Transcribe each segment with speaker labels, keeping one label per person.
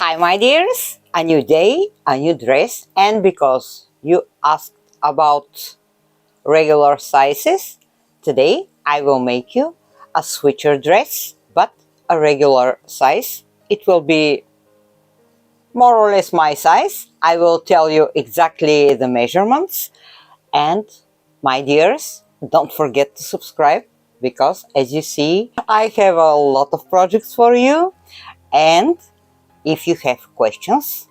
Speaker 1: Hi my dears, a new day, a new dress, and because you asked about regular sizes, today I will make you a sweatshirt dress, but a regular size. It will be more or less my size. I will tell you exactly the measurements, and my dears, don't forget to subscribe because as you see, I have a lot of projects for you, and if you have questions,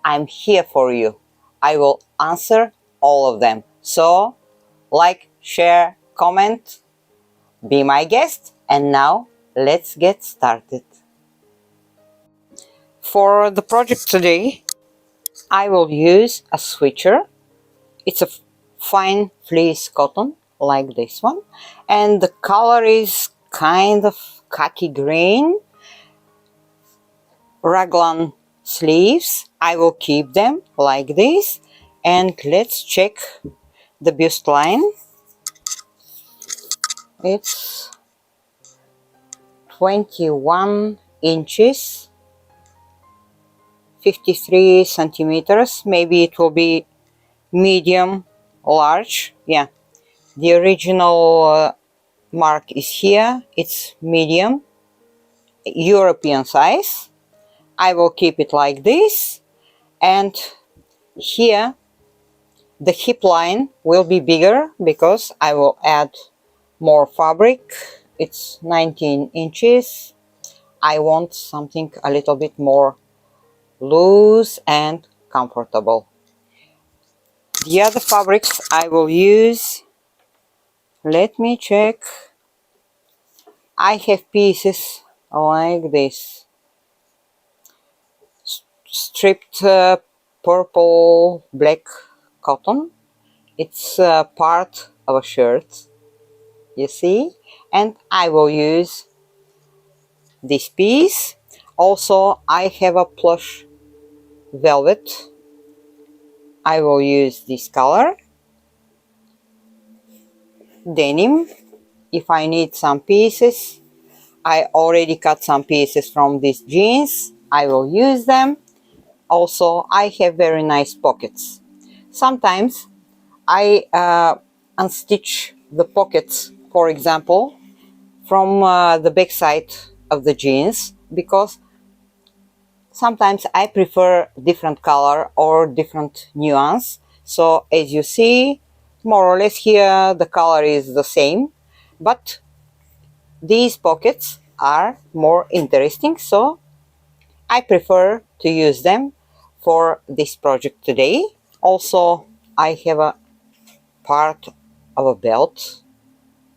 Speaker 1: I'm here for you. I will answer all of them. So, like, share, comment, be my guest, and now let's get started. For the project today, I will use a sweatshirt. It's a fine fleece cotton like this one, and the color is kind of khaki green. Raglan sleeves, I will keep them like this, and let's check the bust line. It's 21 inches, 53 centimeters. Maybe it will be medium large. Yeah, the original mark is here. It's medium European size. I will keep it like this, and here the hip line will be bigger because I will add more fabric. It's 19 inches. I want something a little bit more loose and comfortable. The other fabrics I will use, let me check. I have pieces like this. Stripped purple black cotton. It's part of a shirt, you see, and I will use this piece. Also, I have a plush velvet. I will use this color. Denim. If I need some pieces, I already cut some pieces from these jeans. I will use them. Also, I have very nice pockets. Sometimes I unstitch the pockets, for example, from the back side of the jeans, because sometimes I prefer different color or different nuance. So as you see, more or less here the color is the same, but these pockets are more interesting, so I prefer to use them for this project today. Also, I have a part of a belt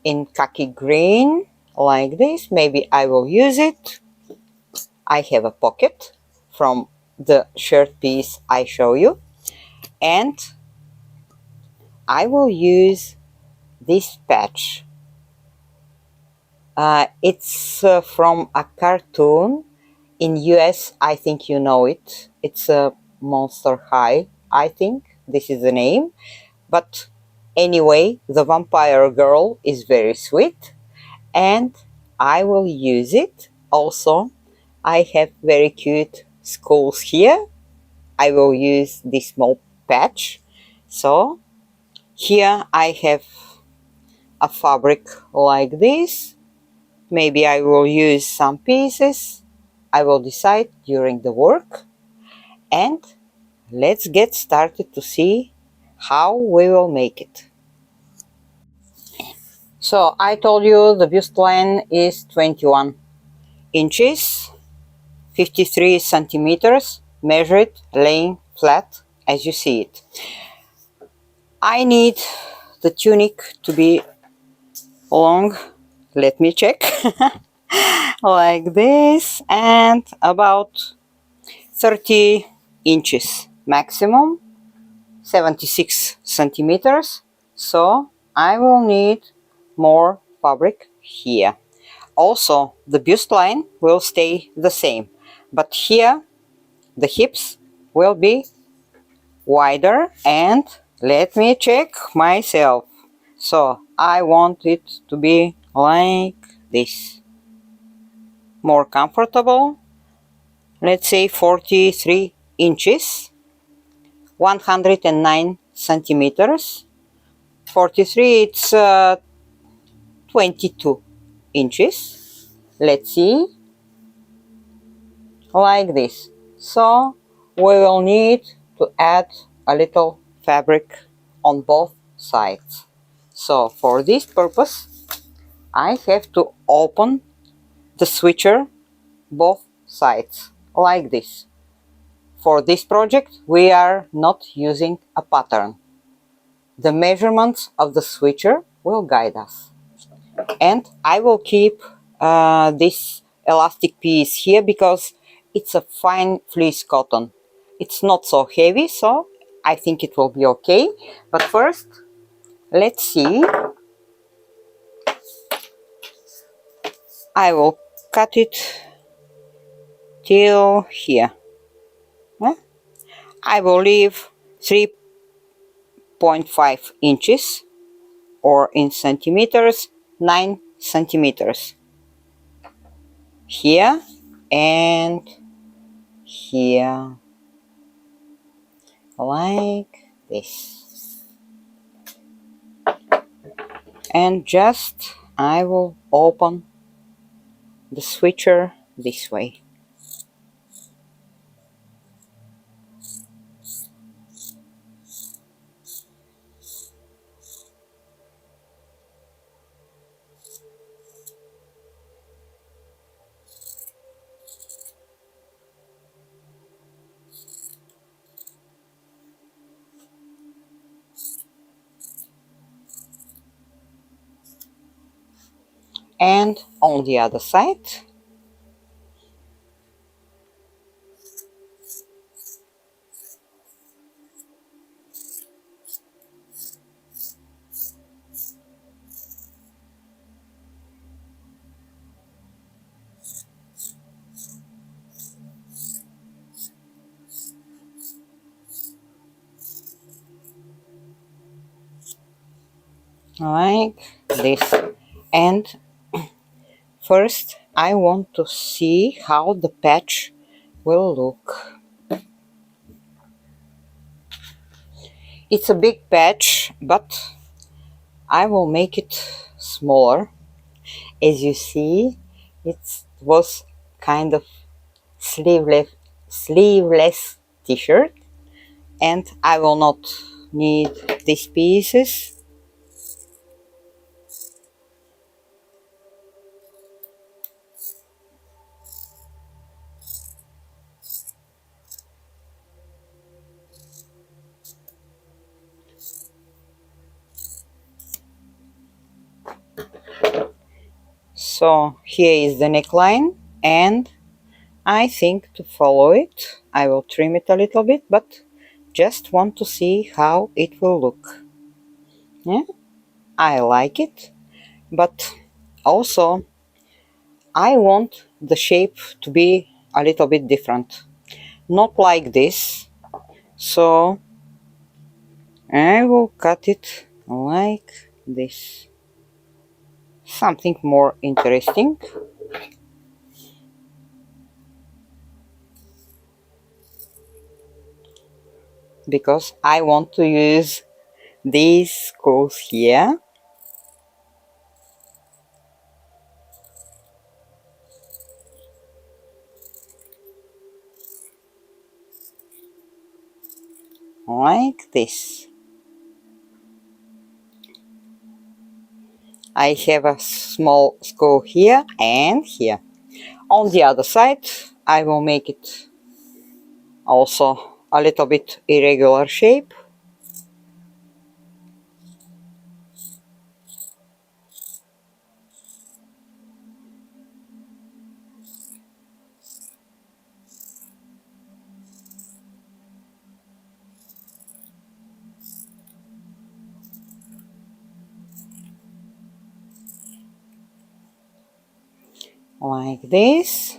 Speaker 1: in khaki green like this. Maybe I will use it. I have a pocket from the shirt piece I show you, and I will use this patch. It's from a cartoon in US. I think you know it. It's a Monster High, I think this is the name. But anyway, the vampire girl is very sweet, and I will use it. Also, I have very cute skulls here. I will use this small patch. So here I have a fabric like this. Maybe I will use some pieces. I will decide during the work. And let's get started to see how we will make it. So I told you the bust line is 21 inches, 53 centimeters. Measure it, laying flat as you see it. I need the tunic to be long. Let me check. Like this, and about 30 inches maximum, 76 centimeters. So I will need more fabric here. Also, the bust line will stay the same, but here the hips will be wider, and let me check myself. So I want it to be like this, more comfortable. let's say 43 inches, 109 centimeters. 43, it's 22 inches. Let's see, like this. So we will need to add a little fabric on both sides. So for this purpose, I have to open the switcher both sides like this. For this project, we are not using a pattern. The measurements of the switcher will guide us. And I will keep this elastic piece here because it's a fine fleece cotton. It's not so heavy, so I think it will be okay. But first, let's see. I will cut it till here. I will leave 3.5 inches, or in centimeters, 9 centimeters. Here and here, like this. And just I will open the switcher this way. And on the other side. Like this. And first I want to see how the patch will look. It's a big patch, but I will make it smaller. As you see, it was kind of sleeveless t-shirt, and I will not need these pieces. So here is the neckline, and I think to follow it I will trim it a little bit, but just want to see how it will look. Yeah, I like it, but also I want the shape to be a little bit different, not like this. So I will cut it like this, something more interesting. Because I want to use these screws here. Like this. I have a small screw here and here. On the other side, I will make it also a little bit irregular shape. Like this.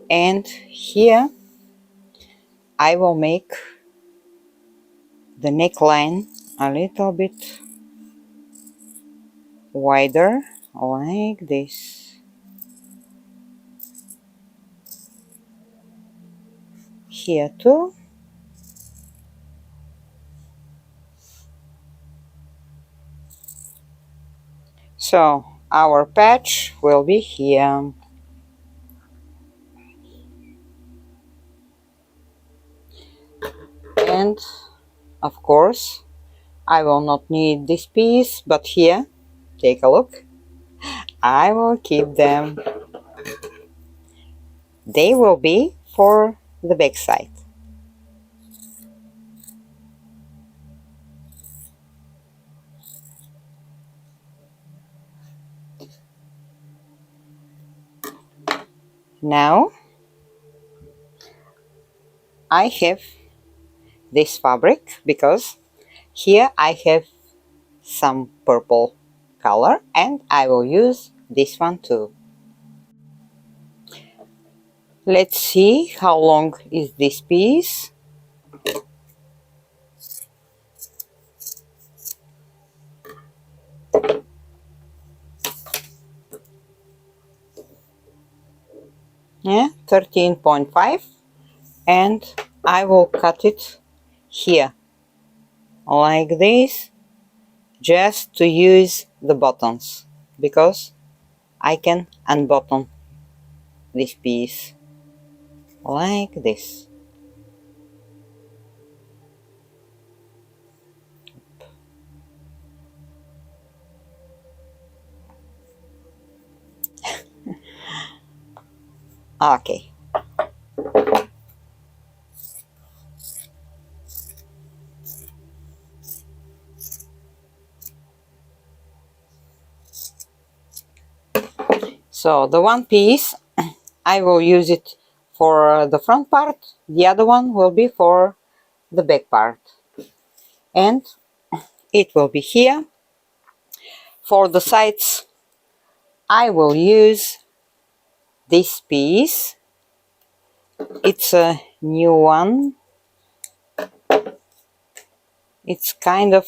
Speaker 1: And here I will make the neckline a little bit wider, like this. here too. So our patch will be here. And of course I will not need this piece, but here, take a look. I will keep them. They will be for the back side. Now I have this fabric because here I have some purple color and I will use this one too. Let's see how long is this piece. Yeah, 13.5, and I will cut it here like this, just to use the buttons, because I can unbutton this piece like this. Okay. So the one piece, I will use it for the front part, the other one will be for the back part. And it will be here. For the sides, I will use this piece. It's a new one. It's kind of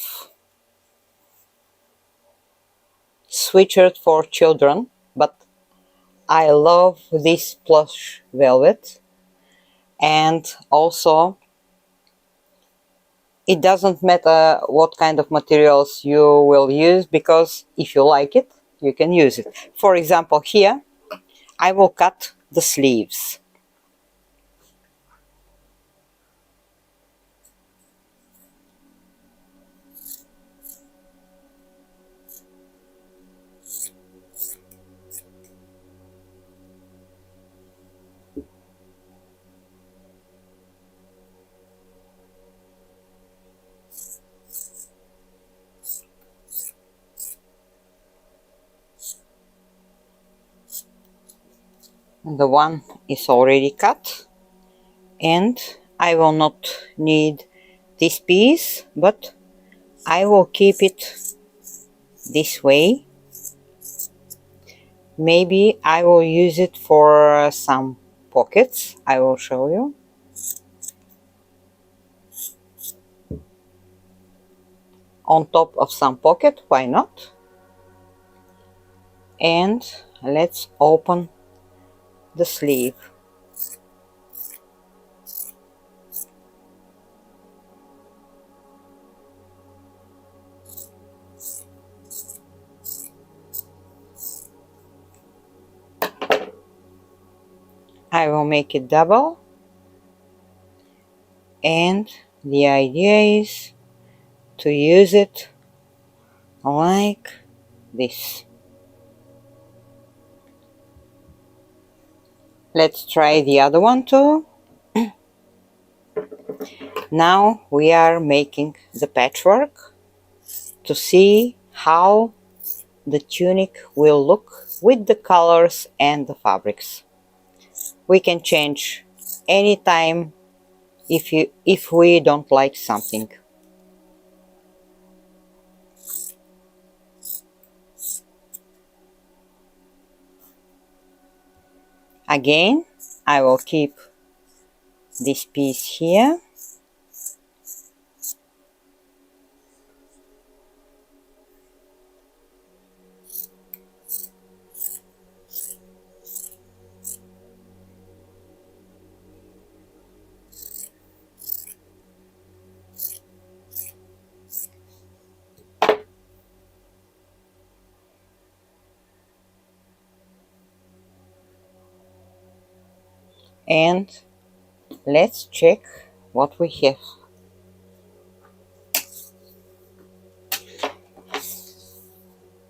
Speaker 1: sweatshirt for children, but I love this plush velvet. And also, it doesn't matter what kind of materials you will use, because if you like it, you can use it. For example, here I will cut the sleeves. The one is already cut, and I will not need this piece, but I will keep it this way. Maybe I will use it for some pockets. I will show you. On top of some pocket, why not? And let's open the sleeve. I will make it double, and the idea is to use it like this. Let's try the other one too. Now we are making the patchwork to see how the tunic will look with the colors and the fabrics. We can change anytime if we don't like something. Again, I will keep this piece here. And let's check what we have.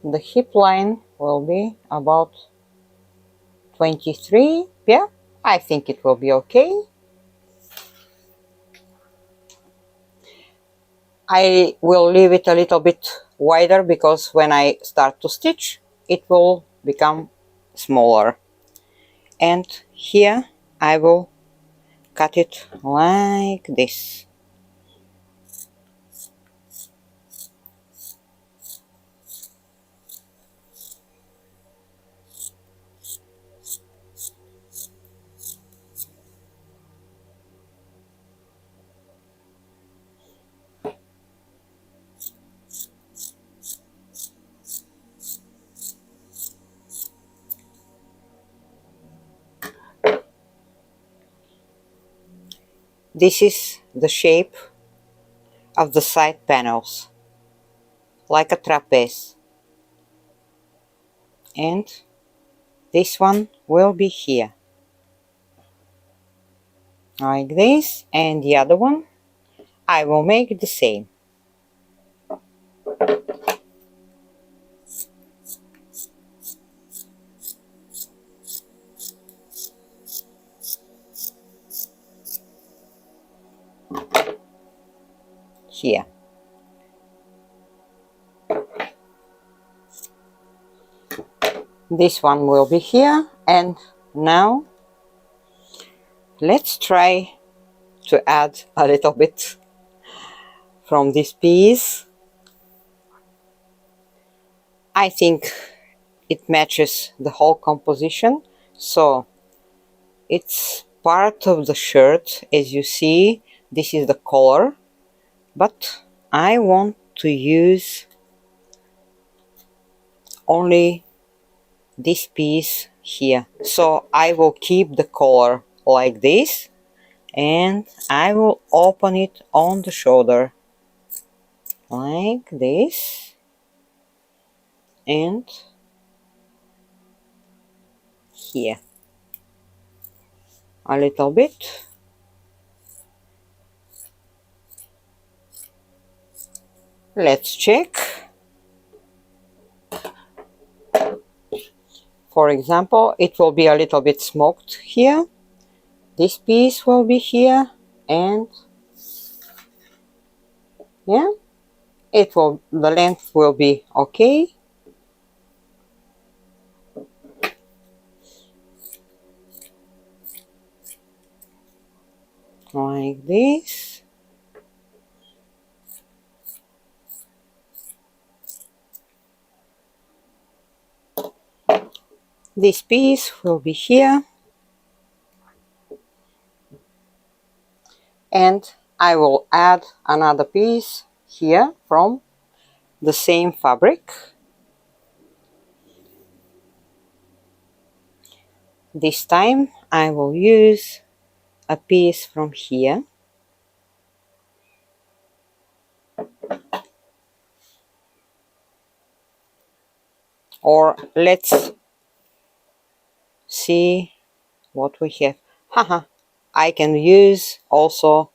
Speaker 1: The hip line will be about 23. Yeah, I think it will be okay. I will leave it a little bit wider because when I start to stitch, it will become smaller. And here I will cut it like this. This is the shape of the side panels, like a trapeze. And this one will be here, like this, and the other one I will make the same. Here. This one will be here, and now let's try to add a little bit from this piece. I think it matches the whole composition, so it's part of the shirt. As you see, this is the collar, but I want to use only this piece here, so I will keep the collar like this, and I will open it on the shoulder like this, and here a little bit. Let's check. For example, it will be a little bit smoked here. This piece will be here, and yeah, the length will be okay. Like this. This piece will be here, and I will add another piece here from the same fabric. This time I will use a piece from here, or let's see what we have. Haha, I can use also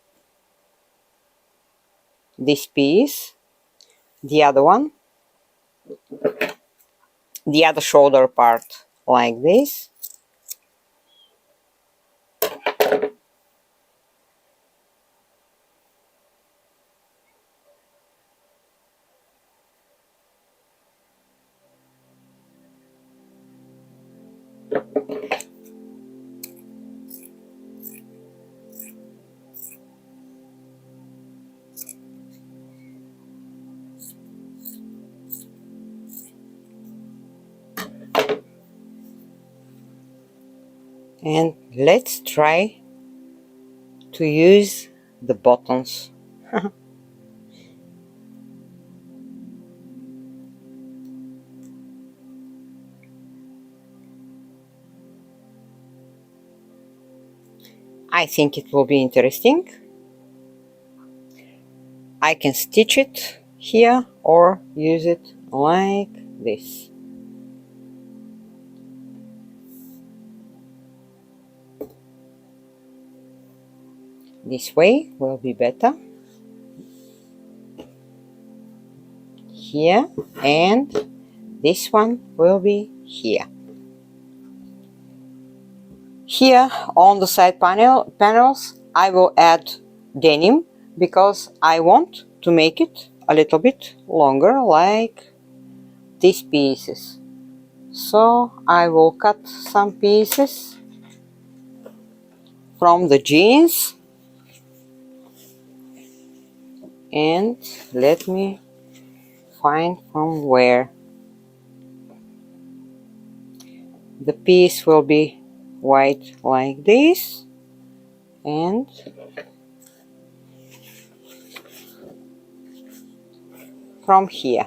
Speaker 1: this piece, the other one, the other shoulder part, like this. And let's try to use the buttons. I think it will be interesting. I can stitch it here or use it like this. This way will be better. Here, and this one will be here. Here on the side panels I will add denim because I want to make it a little bit longer, like these pieces. So I will cut some pieces from the jeans, and let me find from where. The piece will be white like this, and from here.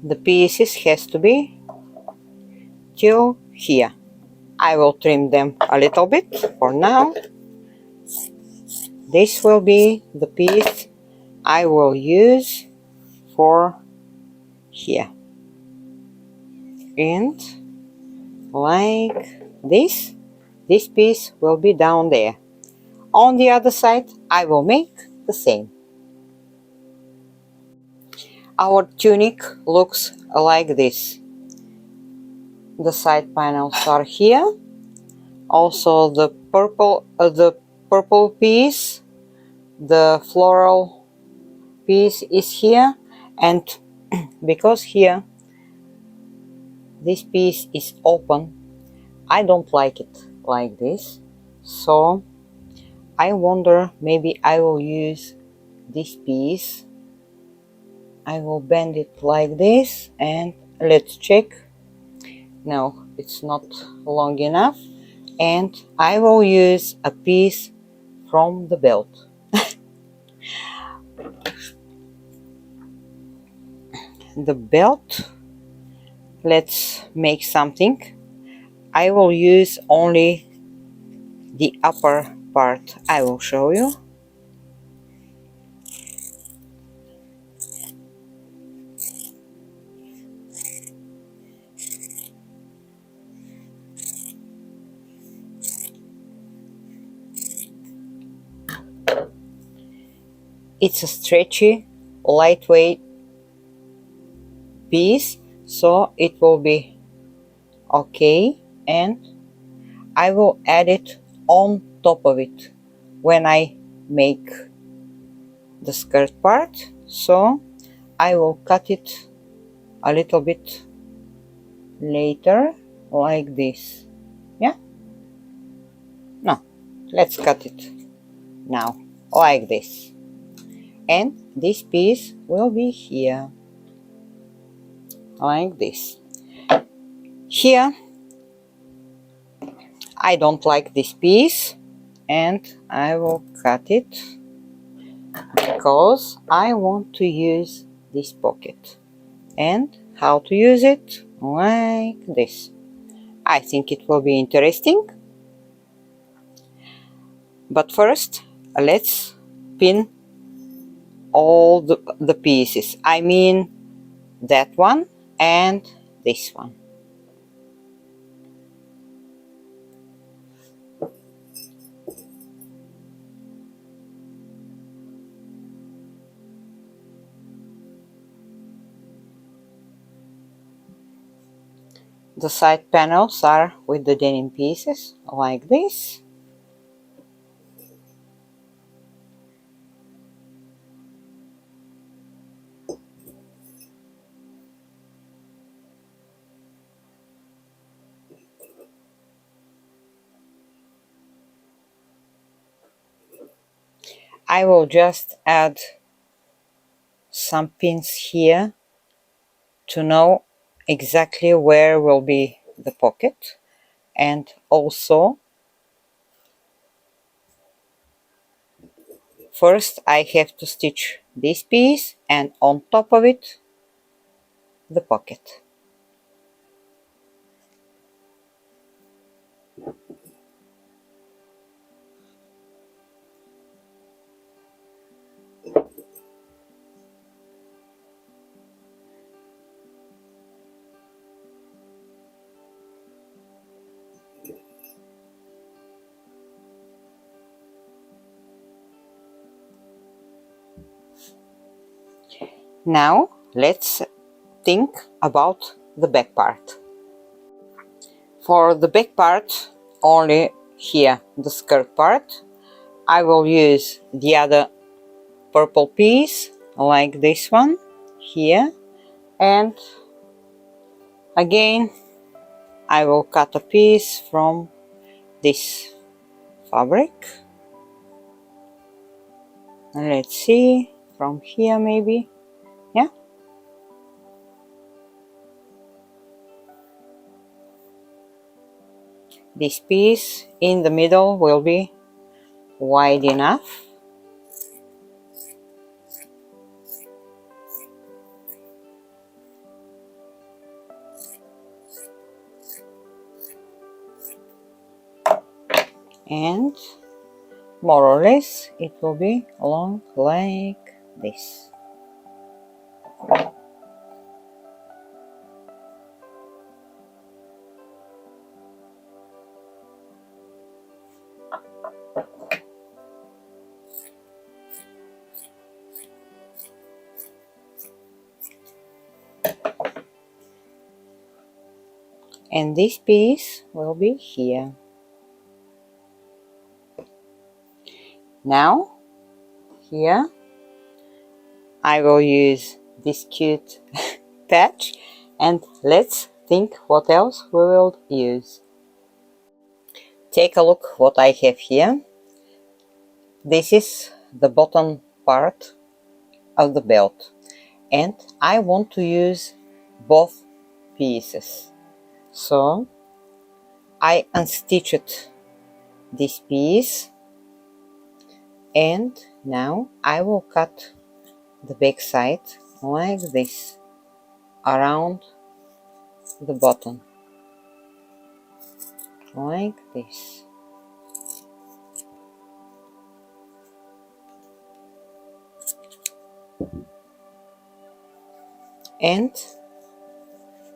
Speaker 1: The pieces has to be till here. I will trim them a little bit for now. This will be the piece I will use for here, and like this piece will be down there. On the other side I will make the same. Our tunic looks like this. The side panels are here. Also the purple piece, the floral piece is here, and because here this piece is open, I don't like it like this, so I wonder maybe I will use this piece. I will bend it like this, and let's check. No, it's not long enough, and I will use a piece from the belt. The belt, let's make something. I will use only the upper part. I will show you. It's a stretchy, lightweight piece, so it will be okay, and I will add it on top of it when I make the skirt part. So I will cut it a little bit later like this. Yeah, no, let's cut it now like this, and this piece will be here like this. Here I don't like this piece, and I will cut it because I want to use this pocket. And how to use it? Like this. I think it will be interesting. But first, let's pin all the pieces. I mean that one and this one. The side panels are with the denim pieces like this. I will just add some pins here to know exactly where will be the pocket, and also first I have to stitch this piece and on top of it the pocket. Now let's think about the back part. For the back part, only here, the skirt part, I will use the other purple piece like this one here, and again I will cut a piece from this fabric. Let's see, from here maybe, yeah. This piece in the middle will be wide enough. And more or less it will be long like this. And this piece will be here. Now here I will use this cute patch, and let's think what else we will use. Take a look what I have here. This is the bottom part of the belt, and I want to use both pieces. So I unstitched this piece, and now I will cut the back side like this around the bottom, like this. And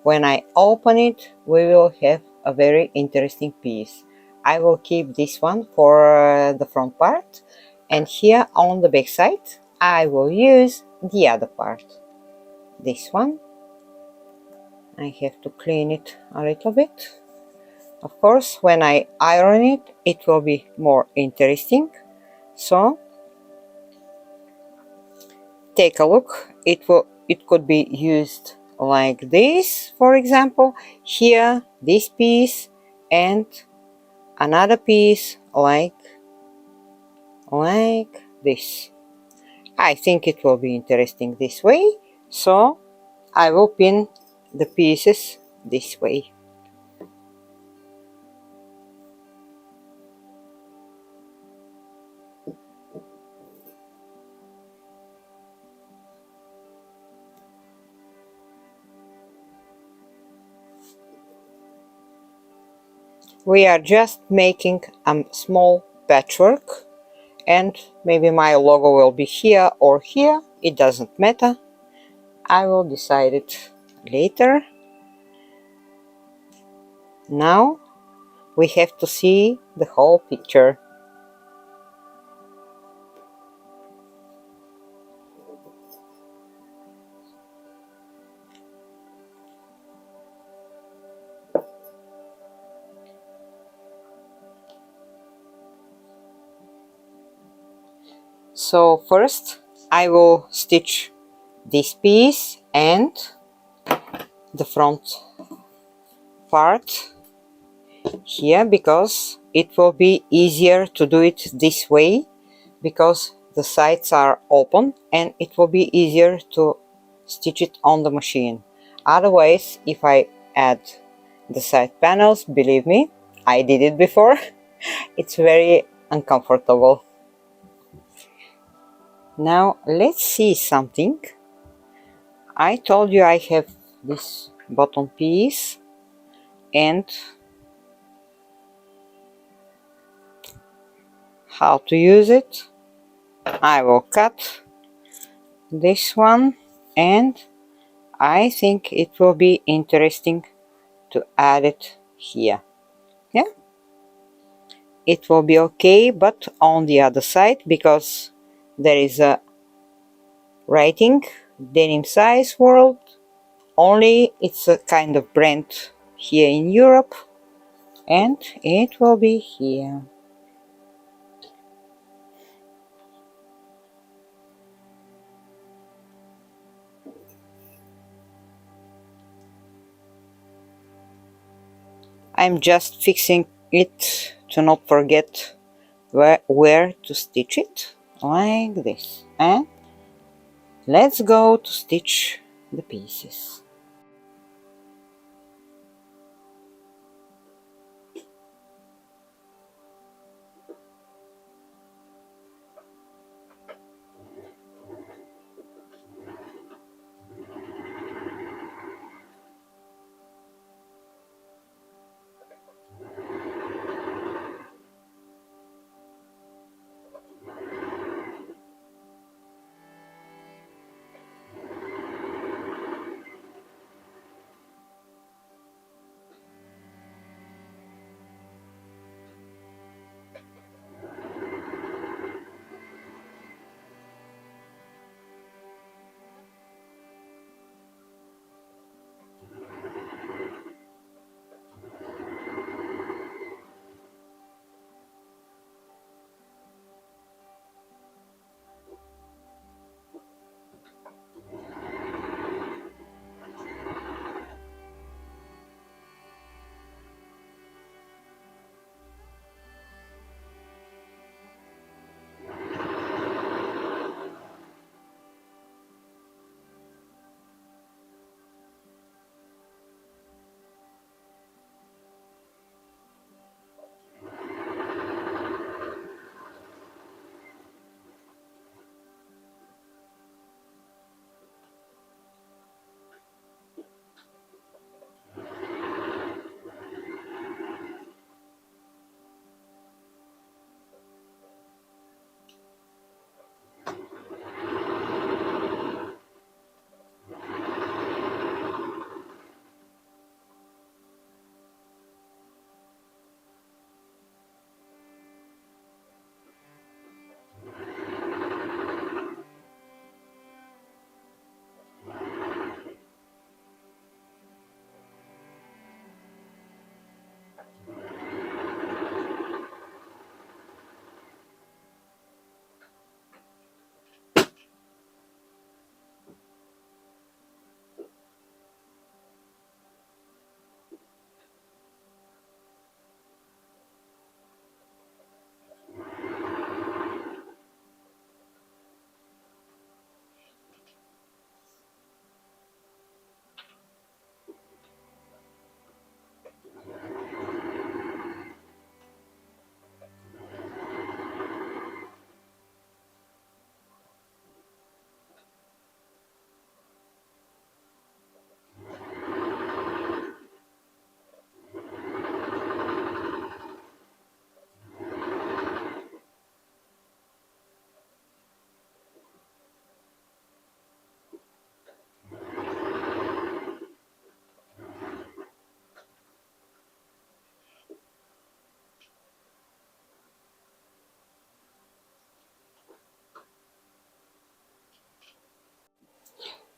Speaker 1: when I open it, we will have a very interesting piece. I will keep this one for the front part, and here on the back side I will use the other part, this one. I have to clean it a little bit. Of course, when I iron it, it will be more interesting. So take a look. It could be used like this, for example. Here, this piece, and another piece like this. I think it will be interesting this way, so I will pin the pieces this way. We are just making a small patchwork, and maybe my logo will be here or here, it doesn't matter. I will decide it later. Now we have to see the whole picture. So first I will stitch this piece and the front part here, because it will be easier to do it this way, because the sides are open and it will be easier to stitch it on the machine. Otherwise, if I add the side panels, believe me, I did it before, it's very uncomfortable. Now let's see something. I told you I have this bottom piece, and how to use it. I will cut this one, and I think it will be interesting to add it here. Yeah, it will be okay, but on the other side, because there is a writing denim size world, only it's a kind of brand here in Europe, and it will be here. I'm just fixing it to not forget where to stitch it, like this. And let's go to stitch the pieces.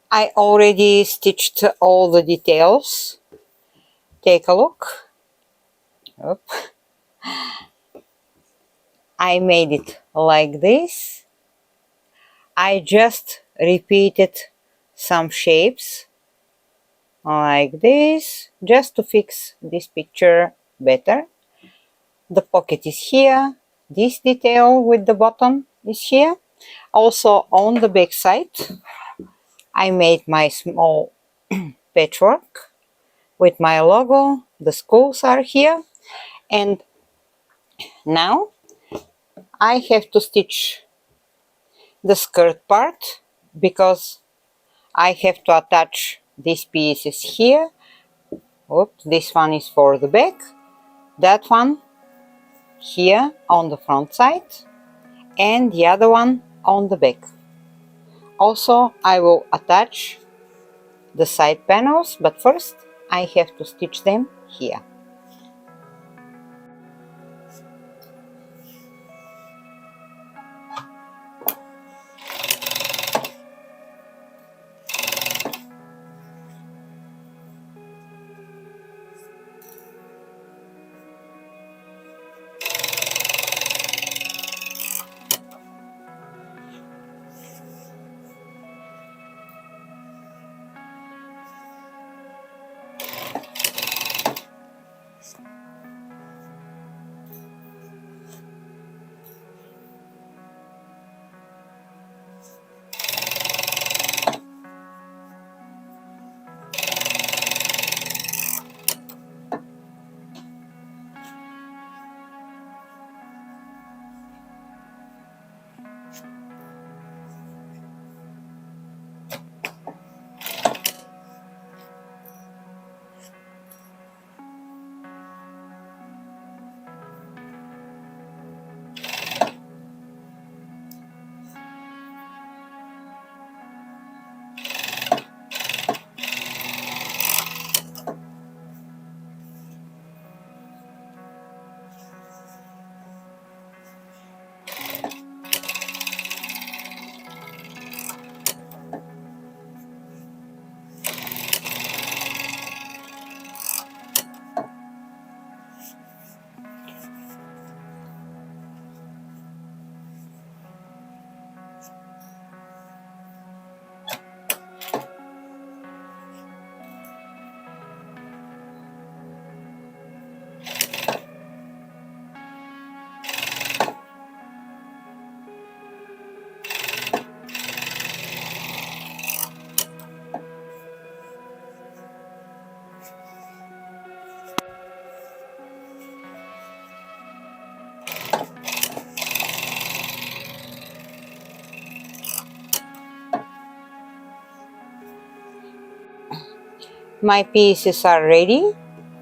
Speaker 1: I already stitched all the details. Take a look. Oop. I made it like this. I just repeated some shapes like this, just to fix this picture better. The pocket is here. This detail with the button is here. Also on the back side, I made my small patchwork with my logo. The schools are here, and now I have to stitch the skirt part because I have to attach these pieces here. Oops, this one is for the back, that one here on the front side, and the other one on the back. Also, I will attach the side panels, but first I have to stitch them here. My pieces are ready.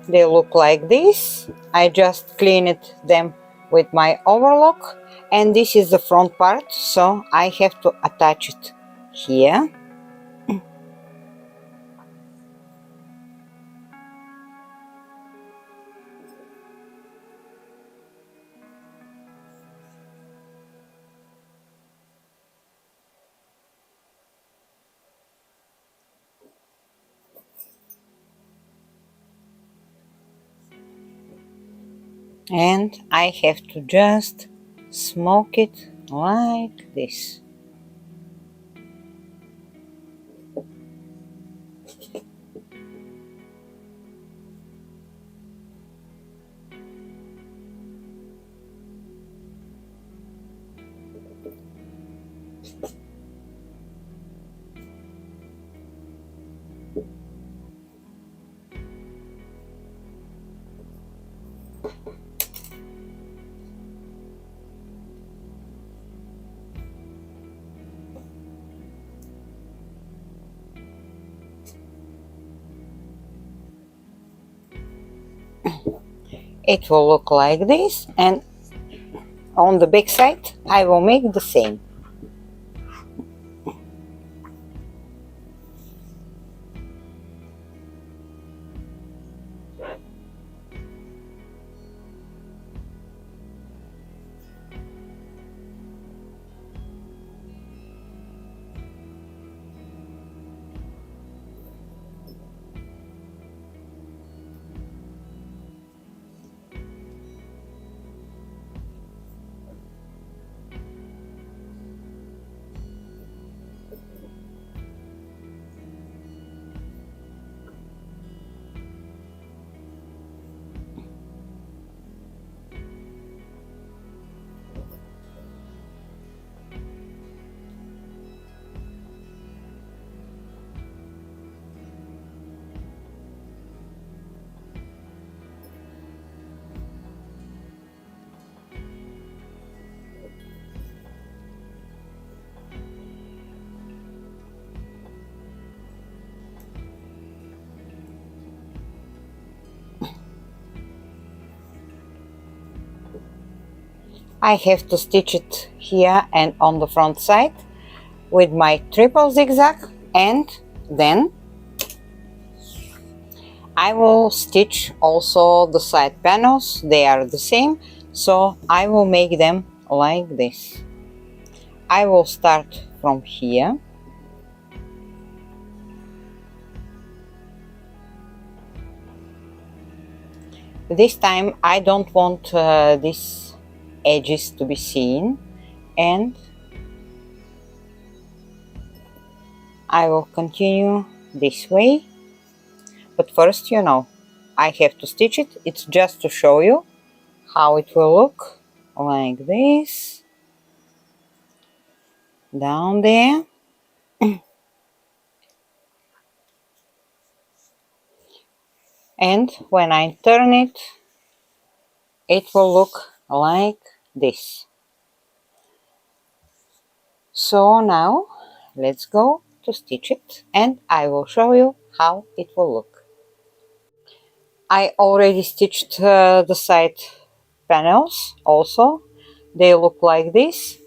Speaker 1: They look like this. I just cleaned them with my overlock, and this is the front part, so I have to attach it here. And I have to just smoke it like this. It will look like this, and on the back side I will make the same. I have to stitch it here and on the front side with my triple zigzag, and then I will stitch also the side panels. They are the same, so I will make them like this. I will start from here. This time I don't want these edges to be seen, and I will continue this way. But first, you know, I have to stitch it. It's just to show you how it will look, like this, down there. And when I turn it, it will look like this. So now let's go to stitch it, and I will show you how it will look. I already stitched the side panels also. They look like this.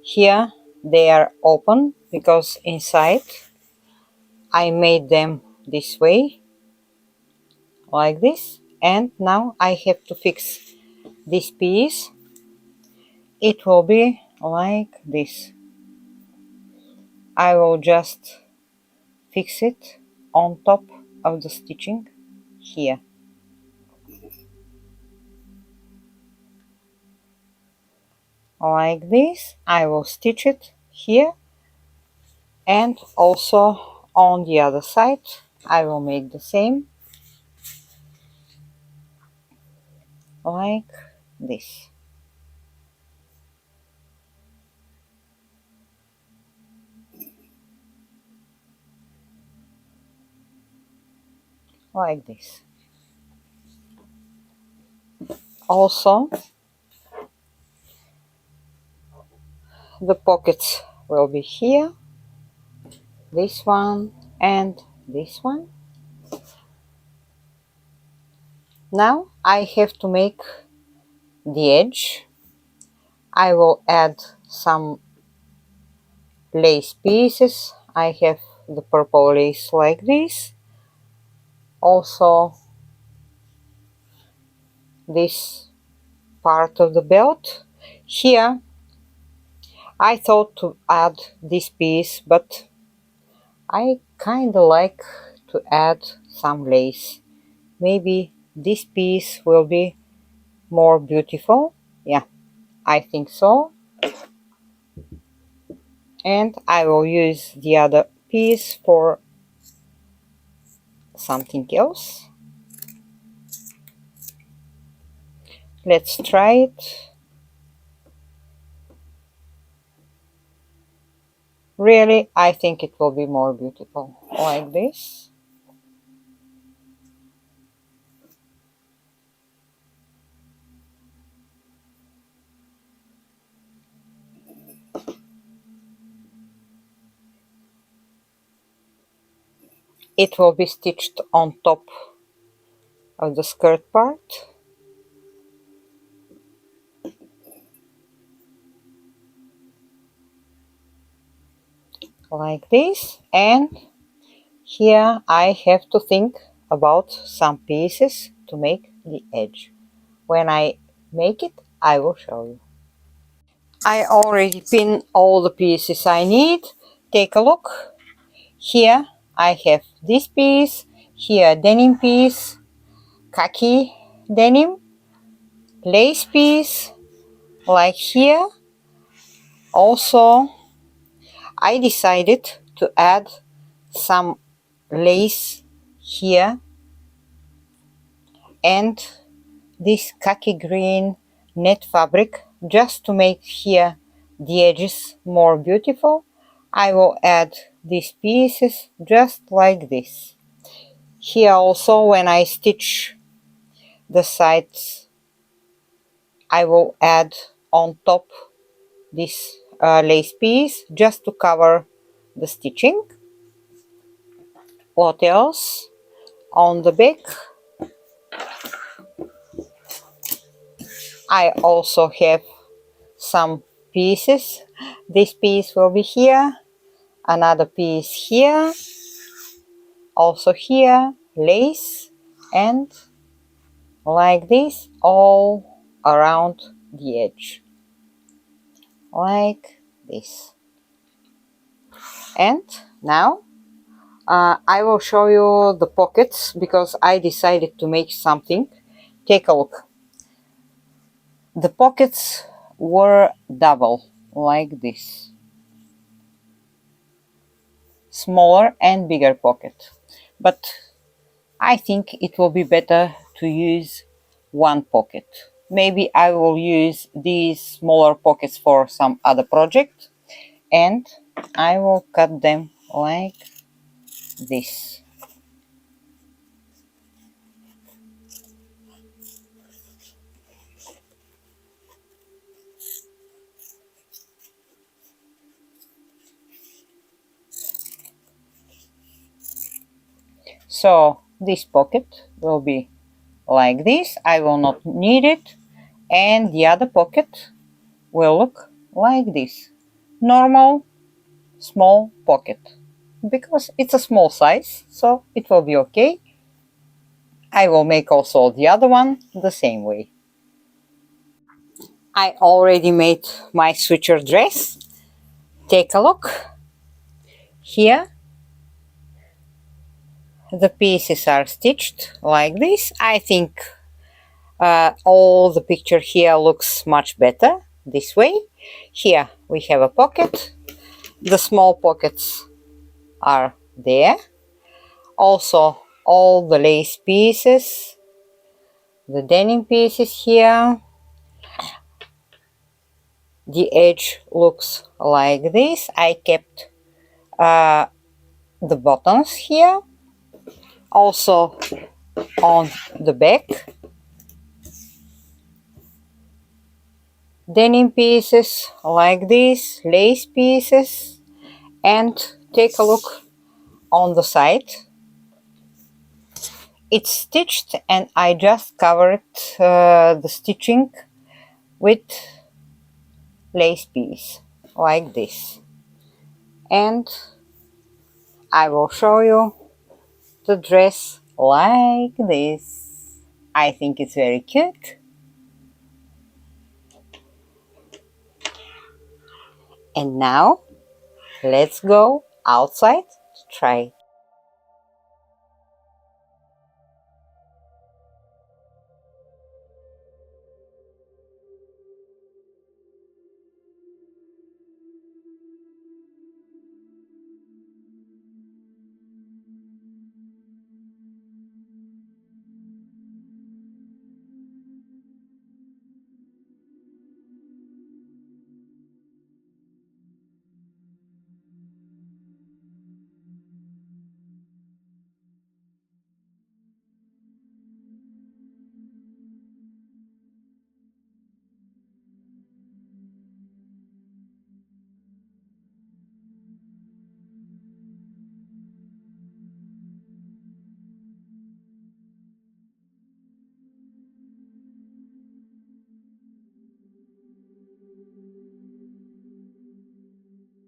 Speaker 1: Here they are open because inside I made them this way, like this. And now I have to fix this piece. It will be like this. I will just fix it on top of the stitching here. Like this. I will stitch it here, and also on the other side I will make the same, like this. Like this. Also, the pockets will be here, this one and this one. Now I have to make the edge. I will add some lace pieces. I have the purple lace like this. Also this part of the belt. Here I thought to add this piece, but I kinda like to add some lace. Maybe this piece will be more beautiful. Yeah, I think so. And I will use the other piece for something else. Let's try it. Really, I think it will be more beautiful like this. It will be stitched on top of the skirt part. Like this. And here I have to think about some pieces to make the edge. When I make it, I will show you. I already pinned all the pieces I need. Take a look. Here I have this piece, here denim piece, khaki denim, lace piece, like here. Also, I decided to add some lace here and this khaki green net fabric, just to make here the edges more beautiful. I will add these pieces just like this. Here also, when I stitch the sides, I will add on top this lace piece just to cover the stitching. What else? On the back I also have some pieces. This piece will be here, another piece here, also here, lace, and like this all around the edge, like this. And now I will show you the pockets because I decided to make something. Take a look. The pockets were double, like this. Smaller and bigger pocket. But I think it will be better to use one pocket. Maybe I will use these smaller pockets for some other project, and I will cut them like this. So this pocket will be like this. I will not need it, and the other pocket will look like this. Normal small pocket, because it's a small size, so it will be okay. I will make also the other one the same way. I already made my sweatshirt dress. Take a look. Here the pieces are stitched like this. I think all the picture here looks much better this way. Here we have a pocket. The small pockets are there. Also all the lace pieces, the denim pieces here. The edge looks like this. I kept the buttons here. Also on the back, denim pieces like this, lace pieces, and take a look on the side. It's stitched, and I just covered the stitching with lace piece like this. And I will show you the dress like this. I think it's very cute. And now let's go outside to try it.